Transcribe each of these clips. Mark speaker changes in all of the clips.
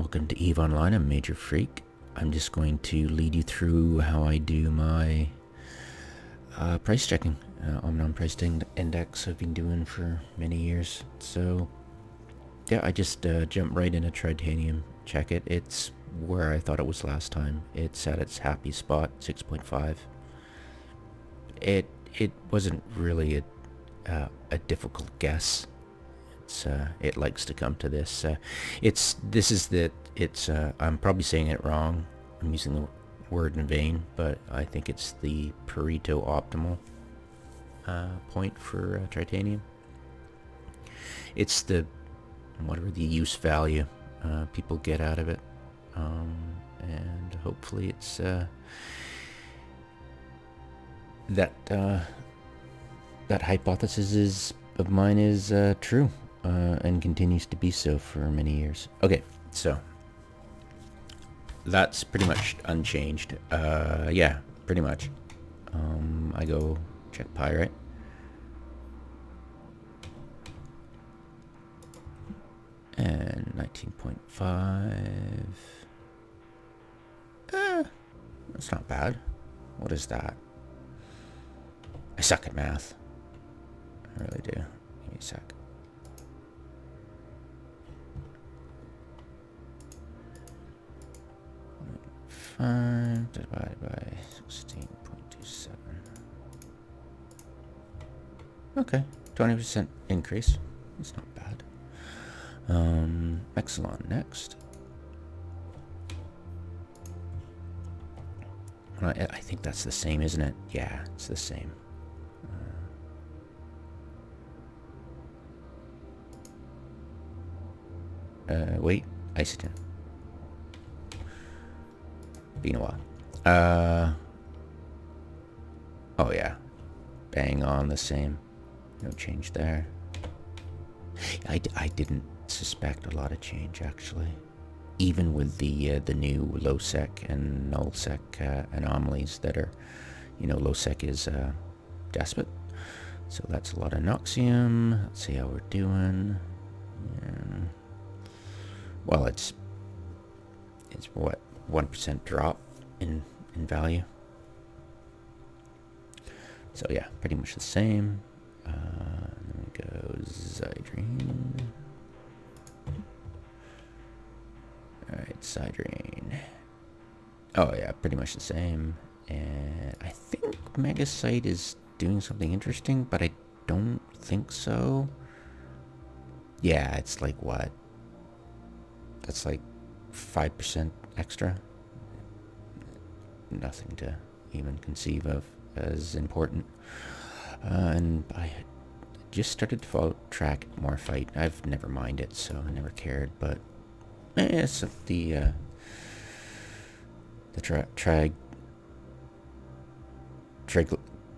Speaker 1: Welcome to EVE Online. I'm Major Freak. I'm just going to lead you through how I do my price checking. OMNM price index I've been doing for many years. So yeah, I just jump right into Tritanium. Check it. It's where I thought it was last time. It's at its happy spot, 6.5. It wasn't really a difficult guess. It likes to come to this. I'm probably saying it wrong. I'm using the word in vain, but I think it's the Pareto optimal point for Tritanium. It's the whatever the use value people get out of it, and hopefully it's that hypothesis of mine is true. And continues to be so for many years. Okay, so that's pretty much unchanged. Yeah, pretty much. I go check pi, right? And 19.5. That's not bad. What is that? I suck at math. I really do. Give me a sec. Divided by 16.27. Okay, 20% increase. That's not bad. Exelon next. I think that's the same, isn't it? Yeah, it's the same. Wait, Isoton. Been a while. Oh yeah, bang on the same. No change there. I didn't suspect a lot of change actually, even with the new low sec and null sec anomalies that are, low sec is despot, so that's a lot of Noxium. Let's see how we're doing. Yeah. Well, it's what, 1% drop in value. So yeah, pretty much the same. Then we go Zydrine. Alright, Zydrine. Oh yeah, pretty much the same. And I think Megasite is doing something interesting, but I don't think so. Yeah, it's like what? That's like 5% extra. Nothing to even conceive of as important. And I just started to follow track Morphite. I've never minded, so I never cared, but it's the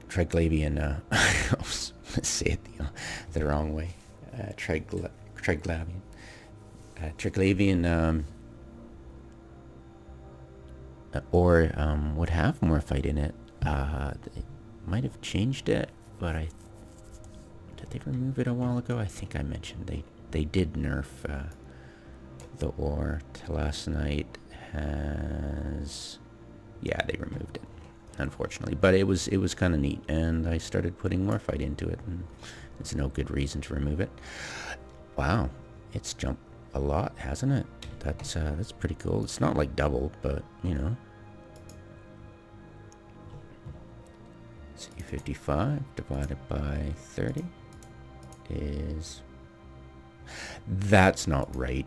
Speaker 1: triglavian, I'll say it the wrong way. Triglavian. Triglavian would have Morphite in it. They might have changed it, but did they remove it a while ago? I think I mentioned they did nerf the ore to last night. Yeah, they removed it, unfortunately, but it was kind of neat, and I started putting Morphite into it, and it's no good reason to remove it. Wow, it's jumped a lot, hasn't it? That's pretty cool. It's not like double, but C55 divided by 30 is... That's not right.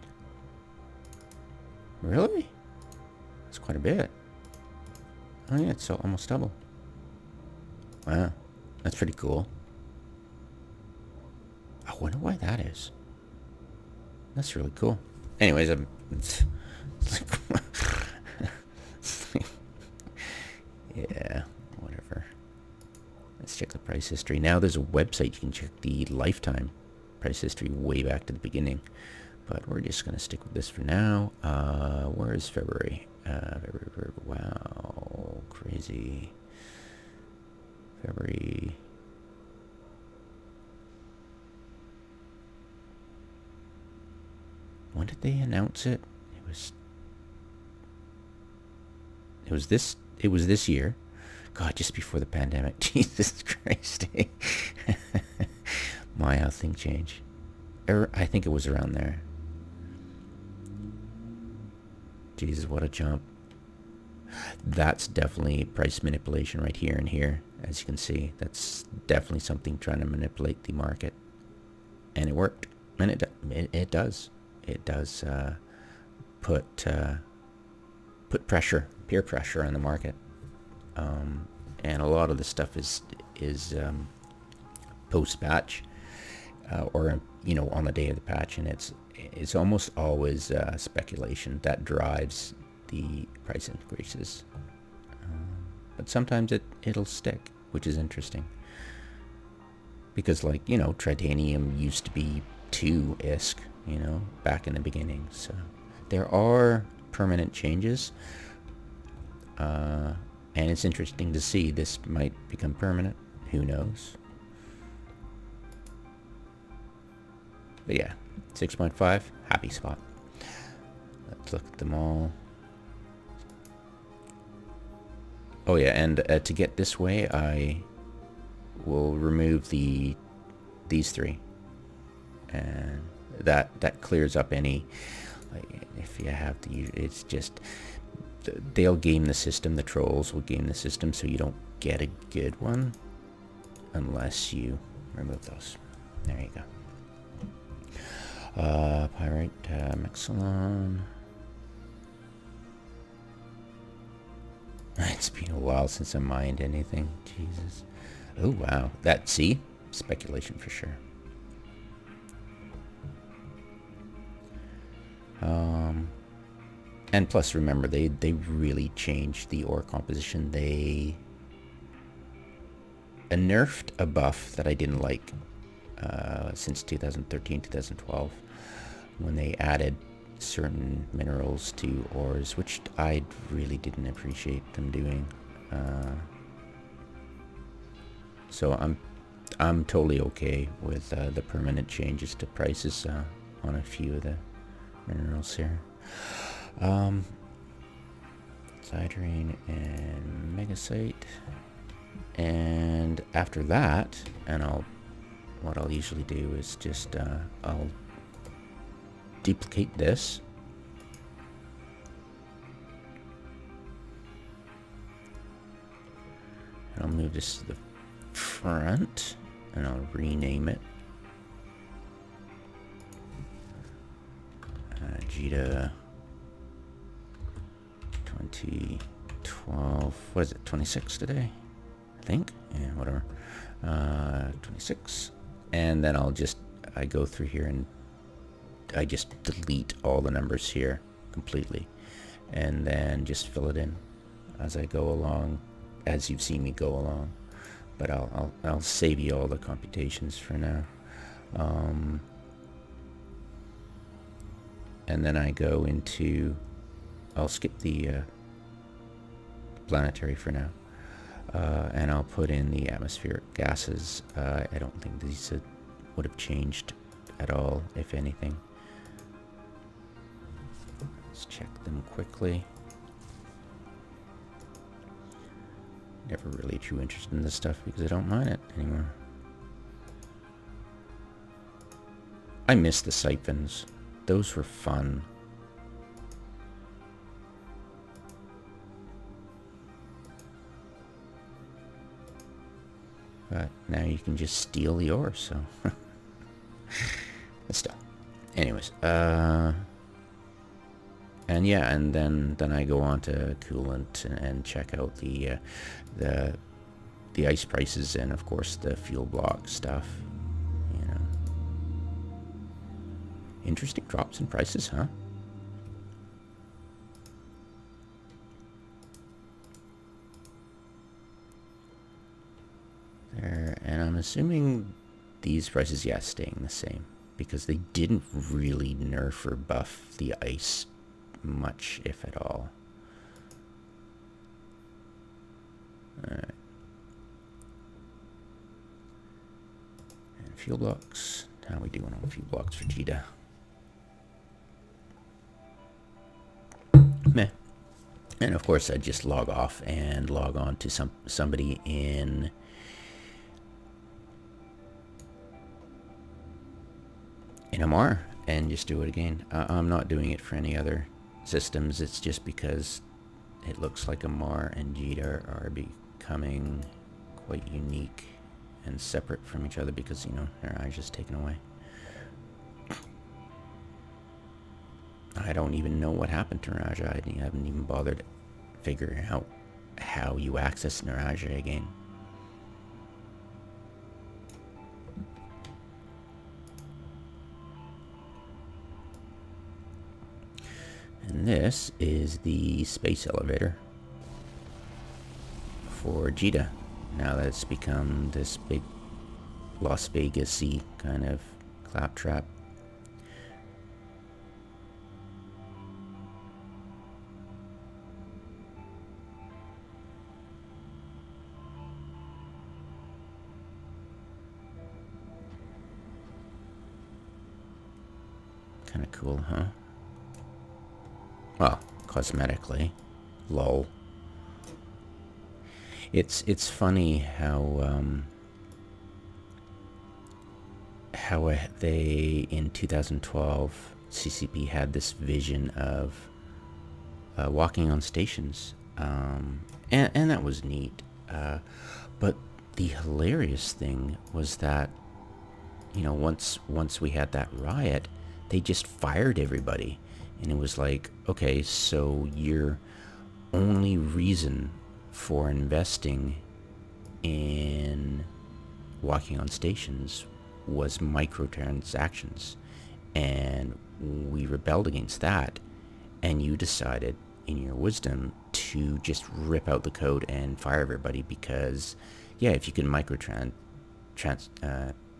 Speaker 1: Really? That's quite a bit. Oh yeah, it's almost double. Wow, that's pretty cool. I wonder why that is. That's really cool. Anyways, yeah, whatever. Let's check the price history. Now there's a website you can check the lifetime price history way back to the beginning. But we're just going to stick with this for now. Where is February? February, wow, crazy. February. When did they announce it? It It was this year. God, just before the pandemic. Jesus Christ. My, how things change. I think it was around there. Jesus, what a jump. That's definitely price manipulation right here and here. As you can see, that's definitely something trying to manipulate the market. And it worked. And it does. It does put pressure, peer pressure on the market. And a lot of the stuff is post-patch or, you know, on the day of the patch. And it's almost always speculation that drives the price increases. But sometimes it'll stick, which is interesting. Because, like, you know, titanium used to be 2 ISK, you know, back in the beginning. So there are permanent changes. And it's interesting to see this might become permanent. Who knows? But yeah, 6.5, happy spot. Let's look at them all. Oh yeah, and to get this way, I will remove these 3, and that clears up any. Like, if you have to use, it's just they'll game the system. The trolls will game the system, so you don't get a good one unless you remove those. There you go. Pyrite, Mexilon. It's been a while since I mined anything. Jesus. Oh, wow. See? Speculation for sure. And plus, remember, they really changed the ore composition. They nerfed a buff that I didn't like since 2013, 2012, when they added certain minerals to ores, which I really didn't appreciate them doing. So I'm totally okay with the permanent changes to prices on a few of the minerals here. Siderine and Megasite. And after that, and what I'll usually do is just I'll duplicate this. And I'll move this to the front, and I'll rename it. Jita 2012. What is it? 26 today, I think. Yeah, whatever. 26. And then I go through here and I just delete all the numbers here completely, and then just fill it in as I go along, as you've seen me go along. But I'll save you all the computations for now. And then I go into, I'll skip the planetary for now, and I'll put in the atmospheric gases. I don't think these would have changed at all, if anything. Let's check them quickly. Never really too interested in this stuff because I don't mine it anymore. I miss the siphons. Those were fun. But now you can just steal the ore, so. But still. Anyways, and yeah, and then I go on to coolant and check out the ice prices, and of course the fuel block stuff. You know, interesting drops in prices, huh? There, and I'm assuming these prices, yeah, staying the same, because they didn't really nerf or buff the ice much, if at all. Alright. And fuel blocks. How are we doing on fuel blocks for Jita? And of course, I'd just log off and log on to somebody in MR and just do it again. I'm not doing it for any other systems. It's just because it looks like Amar and Jita are becoming quite unique and separate from each other because, you know, their eyes just taken away. I don't even know what happened to Naraja. I haven't even bothered figuring out how you access Naraja again. And this is the space elevator for Jita. Now that it's become this big Las Vegas-y kind of claptrap. Kind of cool, huh? Well, cosmetically, lol. It's funny how they in 2012 CCP had this vision of walking on stations, and that was neat. But the hilarious thing was that, you know, once we had that riot, they just fired everybody. And it was like, okay, so your only reason for investing in walking on stations was microtransactions. And we rebelled against that. And you decided, in your wisdom, to just rip out the code and fire everybody because, yeah, if you can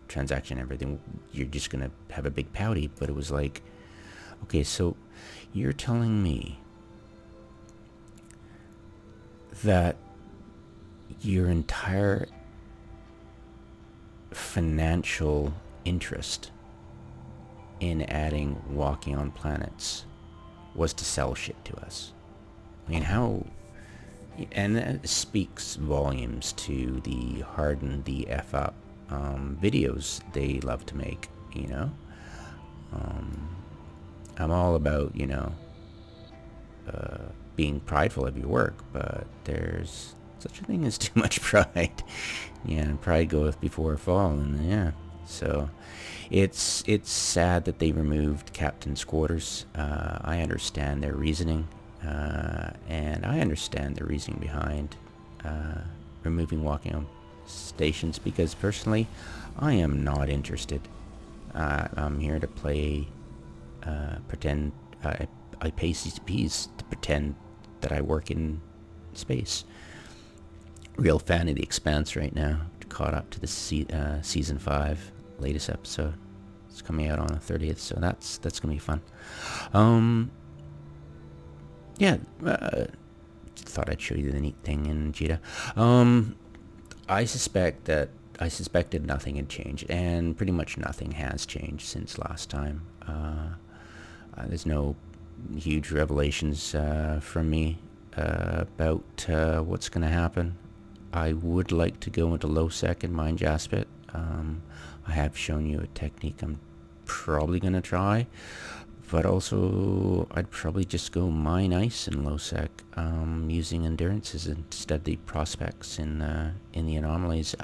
Speaker 1: transaction everything, you're just going to have a big pouty. But it was like, okay, so you're telling me that your entire financial interest in adding walking on planets was to sell shit to us. I mean, how... And that speaks volumes to the harden the F up videos they love to make, you know? I'm all about, you know, being prideful of your work, but there's such a thing as too much pride. Yeah, and pride goeth before a fall, and yeah. So it's sad that they removed captain's quarters. I understand their reasoning, and I understand the reasoning behind removing walking on stations, because personally, I am not interested. I'm here to play, pretend, I pay CCPs to pretend that I work in space. Real fan of The Expanse right now. Caught up to the season 5 latest episode. It's coming out on the 30th, so that's gonna be fun. Yeah, thought I'd show you the neat thing in Jita. I suspected nothing had changed, and pretty much nothing has changed since last time. There's no huge revelations from me about what's going to happen. I would like to go into low sec and mine Jaspit. I have shown you a technique I'm probably going to try, but also I'd probably just go mine ice in low sec, using endurances instead of the prospects in the anomalies.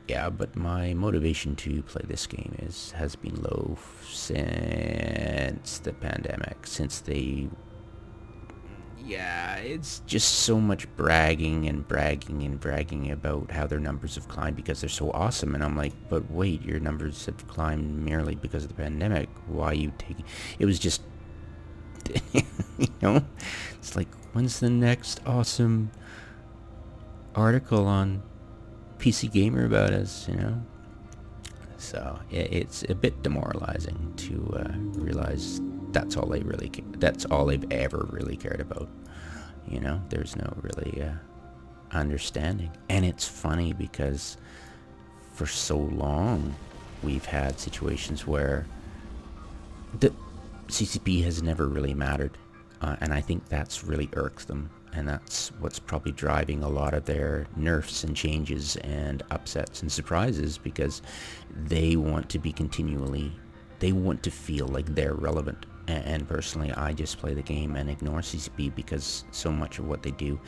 Speaker 1: Yeah, but my motivation to play this game has been low since the pandemic, yeah, it's just so much bragging about how their numbers have climbed because they're so awesome. And I'm like, but wait, your numbers have climbed merely because of the pandemic. Why are you taking... It was just, you know, it's like, when's the next awesome article on PC Gamer about us, you know? So it's a bit demoralizing to realize that's all they've ever really cared about. You know, there's no really understanding. And it's funny because for so long we've had situations where the CCP has never really mattered. And I think that's really irks them, and that's what's probably driving a lot of their nerfs and changes and upsets and surprises, because they want to be they want to feel like they're relevant. And personally, I just play the game and ignore CCP because so much of what they do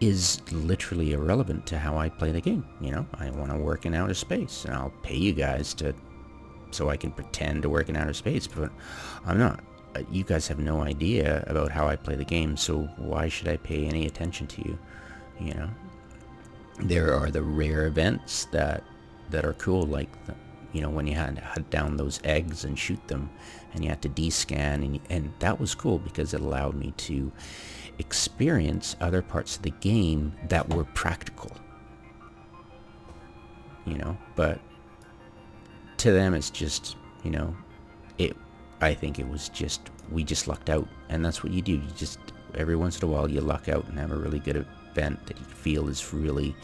Speaker 1: is literally irrelevant to how I play the game. I want to work in outer space, and I'll pay you guys so I can pretend to work in outer space, but I'm not. You guys have no idea about how I play the game, so why should I pay any attention to you? There are the rare events that are cool, like when you had to hunt down those eggs and shoot them, and you had to descan, and that was cool because it allowed me to experience other parts of the game that were practical. But to them it's just, I think it was just, we just lucked out, and that's what you do. You just, every once in a while, you luck out and have a really good event that you feel is really,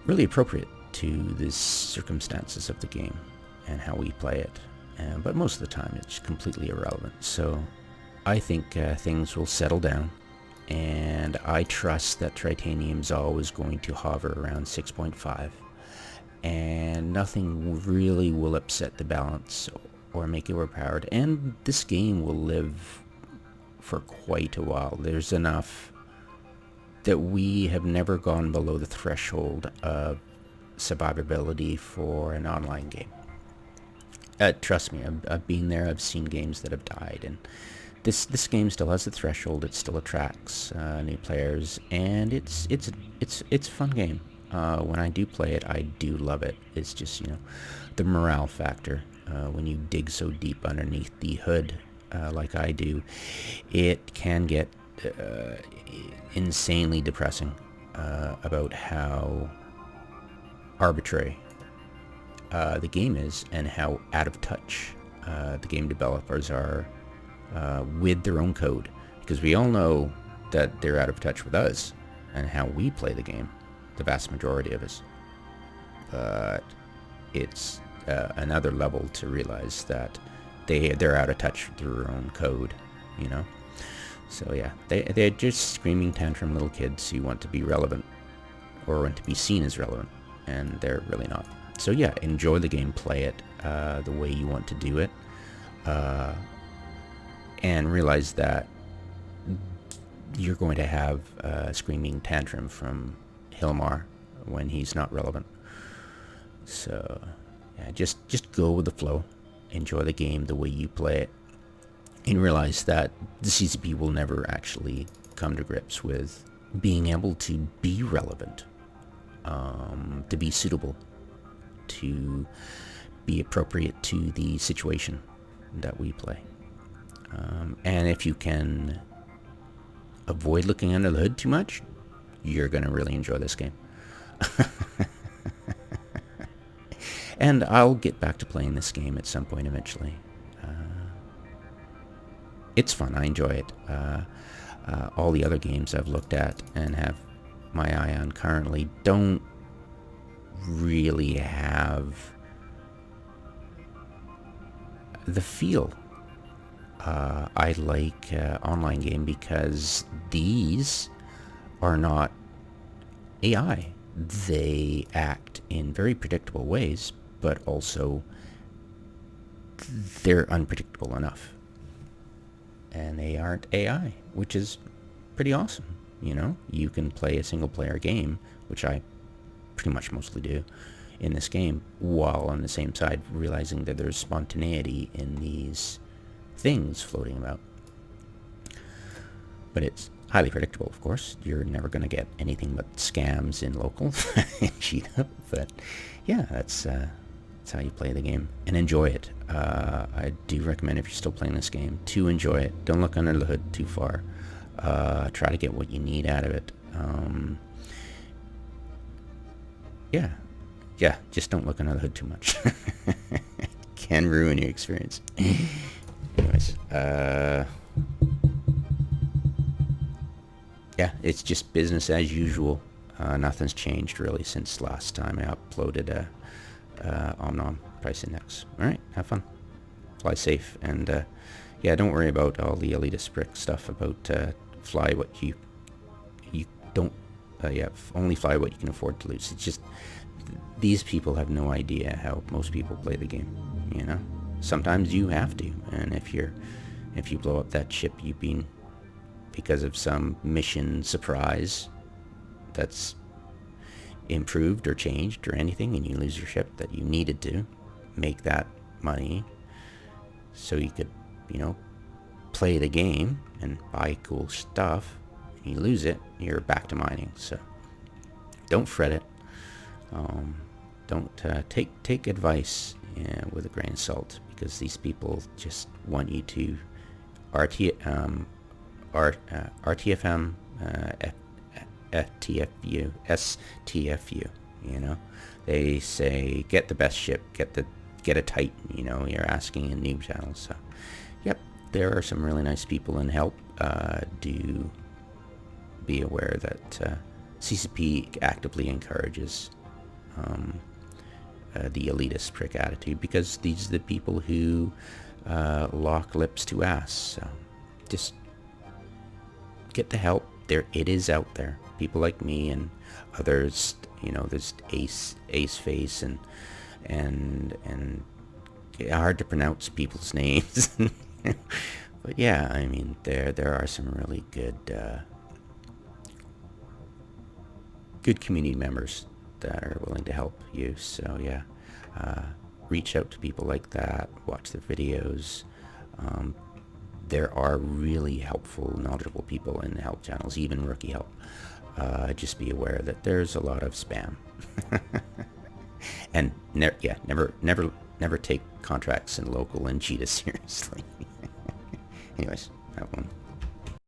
Speaker 1: really appropriate to the circumstances of the game and how we play it. But most of the time, it's completely irrelevant. So I think things will settle down, and I trust that Tritanium's always going to hover around 6.5. And nothing really will upset the balance or make it overpowered, and this game will live for quite a while. There's enough that we have never gone below the threshold of survivability for an online game. Trust me, I've been there. I've seen games that have died, and this game still has the threshold. It still attracts new players, and it's a fun game. When I do play it, I do love it. It's just, the morale factor. When you dig so deep underneath the hood, like I do, it can get insanely depressing about how arbitrary the game is, and how out of touch the game developers are with their own code. Because we all know that they're out of touch with us and how we play the game. The vast majority of us, but it's another level to realize that they're out of touch with their own code, So yeah, they're just screaming tantrum little kids who want to be relevant, or want to be seen as relevant, and they're really not. So yeah, enjoy the game, play it the way you want to do it, and realize that you're going to have a screaming tantrum from Hilmar when he's not relevant. So yeah, just go with the flow, enjoy the game the way you play it, and realize that the CCP will never actually come to grips with being able to be relevant, to be suitable, to be appropriate to the situation that we play. And if you can avoid looking under the hood too much, you're going to really enjoy this game. And I'll get back to playing this game at some point eventually. It's fun. I enjoy it. All the other games I've looked at and have my eye on currently don't really have the feel I like online game, because these are not AI. They act in very predictable ways, but also they're unpredictable enough. And they aren't AI, which is pretty awesome. You can play a single player game, which I pretty much mostly do in this game, while on the same side realizing that there's spontaneity in these things floating about. But it's highly predictable, of course. You're never going to get anything but scams in local and cheat up. But yeah, that's how you play the game, and enjoy it. I do recommend, if you're still playing this game, to enjoy it. Don't look under the hood too far. Try to get what you need out of it. Yeah, just don't look under the hood too much. Can ruin your experience. Anyways, yeah, it's just business as usual. Nothing's changed really since last time I uploaded a OMNM price index. All right, have fun, fly safe, and Yeah, don't worry about all the elitist prick stuff about fly what you don't. Yeah, only fly what you can afford to lose. It's just these people have no idea how most people play the game. You know, sometimes you have to, and if you blow up that ship you've been because of some mission surprise that's improved or changed or anything, and you lose your ship that you needed to make that money so you could, play the game and buy cool stuff, and you lose it, you're back to mining. So don't fret it. Don't take advice with a grain of salt, because these people just want you to RTFM, FTFU, STFU. They say get the best ship, get a Titan. You're asking in noob channels. So, yep, there are some really nice people in help. Do be aware that CCP actively encourages the elitist prick attitude, because these are the people who lock lips to ass. So just get the help. It is out there. People like me and others, there's Ace Face and hard to pronounce people's names. But yeah, I mean, there are some really good community members that are willing to help you. So yeah, reach out to people like that, watch their videos. There are really helpful, knowledgeable people in the help channels, even rookie help. Just be aware that there's a lot of spam. And never take contracts in local and cheetah seriously. Anyways.